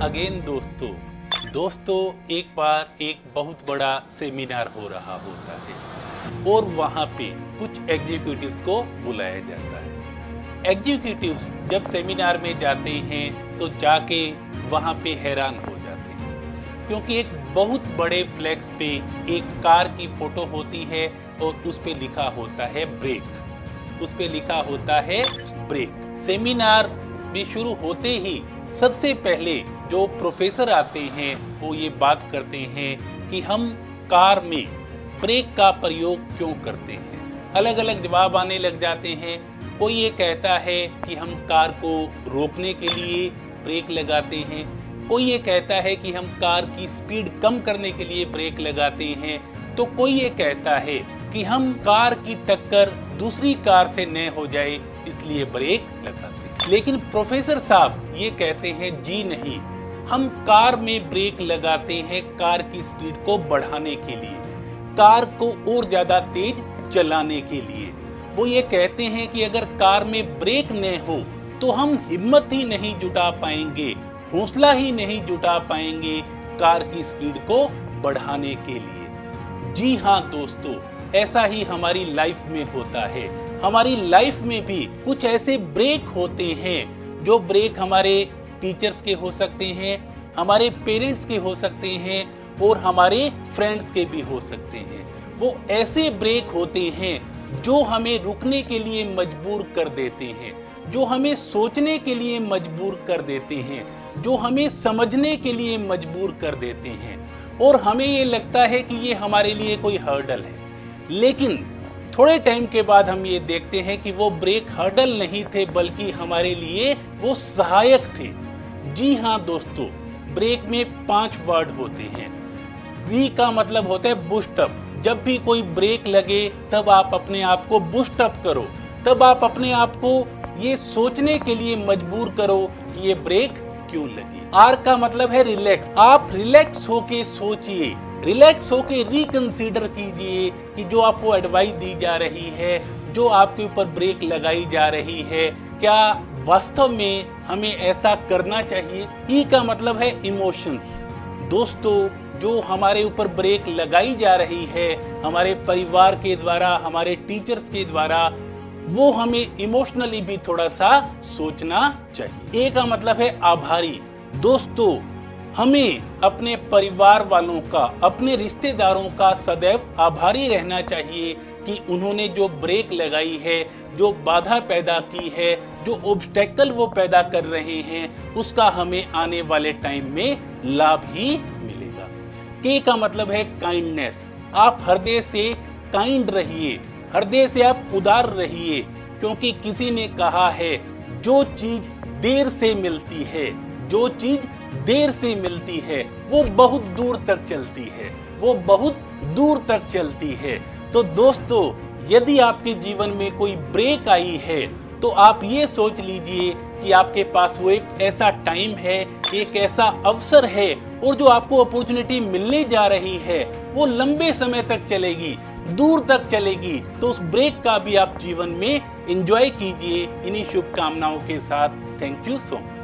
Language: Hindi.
अगेन दोस्तों एक बार एक बहुत बड़ा सेमिनार हो रहा होता है और वहाँ पे कुछ एग्जीक्यूटिव्स को बुलाया जाता है। एग्जीक्यूटिव्स जब सेमिनार में जाते हैं तो जाके वहाँ पे हैरान हो जाते हैं, क्योंकि एक बहुत बड़े फ्लैक्स पे एक कार की फोटो होती है और उस पे लिखा होता है ब्रेक। उस पे लिखा होता है ब्रेक। सेमिनार भी शुरू होते ही सबसे पहले जो प्रोफेसर आते हैं वो ये बात करते हैं कि हम कार में ब्रेक का प्रयोग क्यों करते हैं। अलग अलग जवाब आने लग जाते हैं। कोई ये कहता है कि हम कार को रोकने के लिए ब्रेक लगाते हैं, कोई ये कहता है कि हम कार की स्पीड कम करने के लिए ब्रेक लगाते हैं, तो कोई ये कहता है कि हम कार की टक्कर दूसरी कार से न हो जाए इसलिए ब्रेक लगाते हैं। लेकिन प्रोफेसर साहब ये कहते हैं जी नहीं, हम कार में ब्रेक लगाते हैं कार की स्पीड को बढ़ाने के लिए, कार को और ज्यादा तेज चलाने के लिए। वो ये कहते हैं कि अगर कार में ब्रेक न हो तो हम हिम्मत ही नहीं जुटा पाएंगे, हौसला ही नहीं जुटा पाएंगे कार की स्पीड को बढ़ाने के लिए। जी हाँ दोस्तों, ऐसा ही हमारी लाइफ में होता है। हमारी लाइफ में भी कुछ ऐसे ब्रेक होते हैं जो ब्रेक हमारे टीचर्स के हो सकते हैं, हमारे पेरेंट्स के हो सकते हैं और हमारे फ्रेंड्स के भी हो सकते हैं। वो ऐसे ब्रेक होते हैं जो हमें रुकने के लिए मजबूर कर देते हैं, जो हमें सोचने के लिए मजबूर कर देते हैं, जो हमें समझने के लिए मजबूर कर देते हैं और हमें ये लगता है कि ये हमारे लिए कोई हर्डल है। लेकिन थोड़े टाइम के बाद हम ये देखते हैं कि वो ब्रेक हर्डल नहीं थे बल्कि हमारे लिए वो सहायक थे। जी हाँ दोस्तों, ब्रेक में 5 वर्ड होते हैं। बी का मतलब होता है बूस्ट अप। जब भी कोई ब्रेक लगे तब आप अपने आप को बूस्ट अप करो, तब आप अपने आप को ये सोचने के लिए मजबूर करो कि ये ब्रेक क्यों लगी। आर का मतलब है रिलैक्स। आप रिलैक्स होके सोचिए, रिलैक्स होके रिकंसीडर कीजिए कि जो आपको एडवाइस दी जा रही है, जो आपके ऊपर ब्रेक लगाई जा रही है, क्या वास्तव में हमें ऐसा करना चाहिए। ई का मतलब है इमोशंस। दोस्तों, जो हमारे ऊपर ब्रेक लगाई जा रही है हमारे परिवार के द्वारा, हमारे टीचर्स के द्वारा, वो हमें इमोशनली भी थोड़ा सा सोचना चाहिए। ए का मतलब है आभारी। दोस्तों, हमें अपने परिवार वालों का, अपने रिश्तेदारों का सदैव आभारी रहना चाहिए कि उन्होंने जो ब्रेक लगाई है, जो बाधा पैदा की है, जो ऑब्स्टेकल वो पैदा कर रहे हैं, उसका हमें आने वाले टाइम में लाभ ही मिलेगा। के का मतलब है काइंडनेस। आप हृदय से काइंड रहिए, हृदय से आप उदार रहिए, क्योंकि किसी ने कहा है जो चीज देर से मिलती है, जो चीज देर से मिलती है वो बहुत दूर तक चलती है, वो बहुत दूर तक चलती है। तो दोस्तों, यदि आपके जीवन में कोई ब्रेक आई है तो आप ये सोच लीजिए कि आपके पास वो एक ऐसा टाइम है, एक ऐसा अवसर है और जो आपको अपॉर्चुनिटी मिलने जा रही है वो लंबे समय तक चलेगी, दूर तक चलेगी। तो उस ब्रेक का भी आप जीवन में एंजॉय कीजिए। इन्हीं शुभकामनाओं के साथ थैंक यू सो मच।